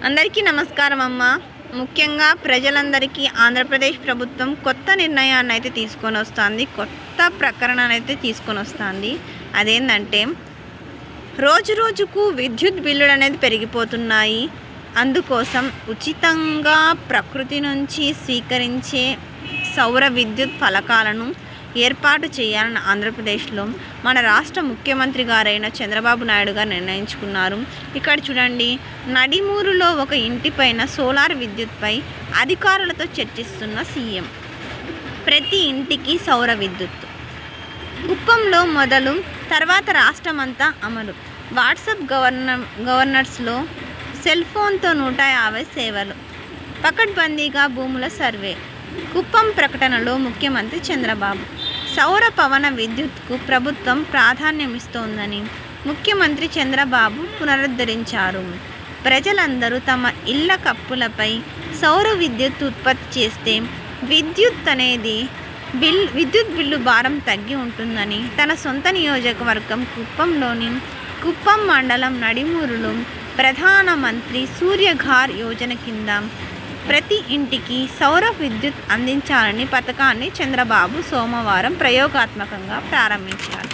అందరికీ నమస్కారం అమ్మ. ముఖ్యంగా ప్రజలందరికీ ఆంధ్రప్రదేశ్ ప్రభుత్వం కొత్త నిర్ణయాన్ని అయితే తీసుకొని వస్తుంది, కొత్త ప్రకరణను అయితే తీసుకొని వస్తుంది. అదేంటంటే రోజు రోజుకు విద్యుత్ బిల్లులు అనేది పెరిగిపోతున్నాయి. అందుకోసం ఉచితంగా ప్రకృతి నుంచి స్వీకరించే సౌర విద్యుత్ ఫలకాలను ఏర్పాటు చేయాలని ఆంధ్రప్రదేశ్లో మన రాష్ట్ర ముఖ్యమంత్రి గారైన చంద్రబాబు నాయుడు గారు నిర్ణయించుకున్నారు. ఇక్కడ చూడండి, నడిమూరులో ఒక ఇంటిపైన సోలార్ విద్యుత్పై అధికారులతో చర్చిస్తున్న సీఎం. ప్రతి ఇంటికి సౌర విద్యుత్, కుప్పంలో మొదలు, తర్వాత రాష్ట్రమంతా అమలు. వాట్సాప్ గవర్నర్స్లో సెల్ ఫోన్తో 150 సేవలు. పకడ్బందీగా భూముల సర్వే. కుప్పం ప్రకటనలో ముఖ్యమంత్రి చంద్రబాబు. సౌర పవన విద్యుత్కు ప్రభుత్వం ప్రాధాన్యమిస్తోందని ముఖ్యమంత్రి చంద్రబాబు పునరుద్ధరించారు. ప్రజలందరూ తమ ఇళ్ల కప్పులపై సౌర విద్యుత్ ఉత్పత్తి చేస్తే విద్యుత్ బిల్లు భారం తగ్గి ఉంటుందని తన సొంత నియోజకవర్గం కుప్పంలోని కుప్పం మండలం నడిమూరులో ప్రధానమంత్రి సూర్యఘర్ యోజన కింద ప్రతి ఇంటికి సౌర విద్యుత్ అందించాలని పథకాన్ని చంద్రబాబు సోమవారం ప్రయోగాత్మకంగా ప్రారంభించారు.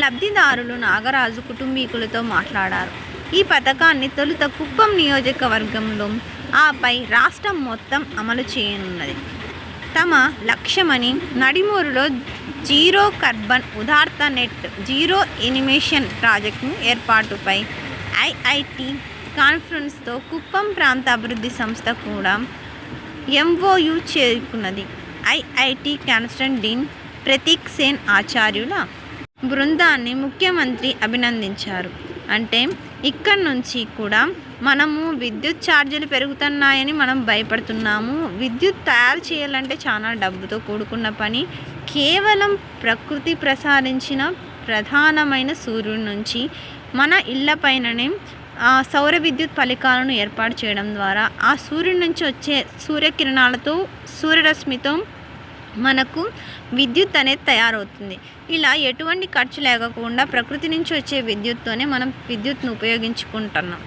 లబ్ధిదారులు నాగరాజు కుటుంబీకులతో మాట్లాడారు. ఈ పథకాన్ని తొలుత కుప్పం నియోజకవర్గంలో, ఆపై రాష్ట్రం మొత్తం అమలు చేయనున్నది తమ లక్ష్యమని, నడిమూరులో జీరో కార్బన్ ఉదార్త నెట్ జీరో ఎమిషన్ ప్రాజెక్టు ఏర్పాటుపై ఐఐటి కాన్ఫరెన్స్తో కుప్పం ప్రాంత అభివృద్ధి సంస్థ కూడా ఎంఓయు చేరుకున్నది. ఐఐటి కాన్స్టెంట్ డీన్ ప్రతీక్ సేన్ ఆచార్యుల బృందాన్ని ముఖ్యమంత్రి అభినందించారు. అంటే ఇక్కడి నుంచి కూడా మనము విద్యుత్ ఛార్జీలు పెరుగుతున్నాయని మనం భయపడుతున్నాము. విద్యుత్ తయారు చేయాలంటే చాలా డబ్బుతో కూడుకున్న పని. కేవలం ప్రకృతి ప్రసాదించిన ప్రధానమైన సూర్యుడి నుంచి మన ఇళ్లపైననే సౌర విద్యుత్ ఫలికాలను ఏర్పాటు చేయడం ద్వారా ఆ సూర్యుడి నుంచి వచ్చే సూర్యకిరణాలతో, సూర్యరశ్మితో మనకు విద్యుత్ అనేది తయారవుతుంది. ఇలా ఎటువంటి ఖర్చు లేకుండా ప్రకృతి నుంచి వచ్చే విద్యుత్తోనే మనం విద్యుత్ను ఉపయోగించుకుంటున్నాం.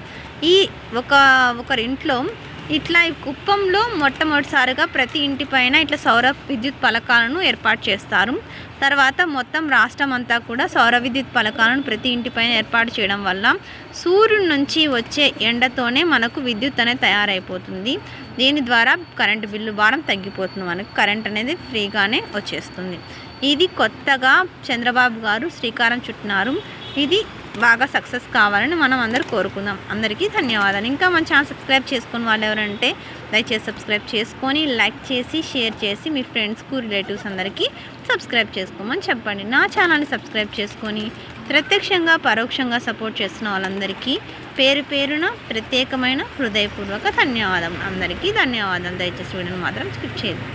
ఈ ఒకరింట్లో ఇట్లా కుప్పంలో మొట్టమొదటిసారిగా ప్రతి ఇంటిపైన ఇట్లా సౌర విద్యుత్ ఫలకాలను ఏర్పాటు చేస్తారు. తర్వాత మొత్తం రాష్ట్రం అంతా కూడా సౌర విద్యుత్ ఫలకాలను ప్రతి ఇంటిపైన ఏర్పాటు చేయడం వల్ల సూర్యుడి నుంచి వచ్చే ఎండతోనే మనకు విద్యుత్ అనేది తయారైపోతుంది. దీని ద్వారా కరెంటు బిల్లు భారం తగ్గిపోతుంది, మనకు కరెంట్ అనేది ఫ్రీగానే వచ్చేస్తుంది. ఇది కొత్తగా చంద్రబాబు గారు శ్రీకారం చుట్టినారు. ఇది బాగా సక్సెస్ కావాలని మనం అందరూ కోరుకుందాం. అందరికీ ధన్యవాదాలు. ఇంకా మన ఛానల్ సబ్స్క్రైబ్ చేసుకుని వాళ్ళు ఎవరంటే దయచేసి సబ్స్క్రైబ్ చేసుకొని, లైక్ చేసి, షేర్ చేసి మీ ఫ్రెండ్స్కు, రిలేటివ్స్ అందరికీ సబ్స్క్రైబ్ చేసుకోమని చెప్పండి. నా ఛానల్ని సబ్స్క్రైబ్ చేసుకొని ప్రత్యక్షంగా పరోక్షంగా సపోర్ట్ చేస్తున్న వాళ్ళందరికీ పేరు పేరున ప్రత్యేకమైన హృదయపూర్వక ధన్యవాదం. అందరికీ ధన్యవాదాలు. దయచేసి వీడియోని మాత్రం స్కిప్ చేయదు.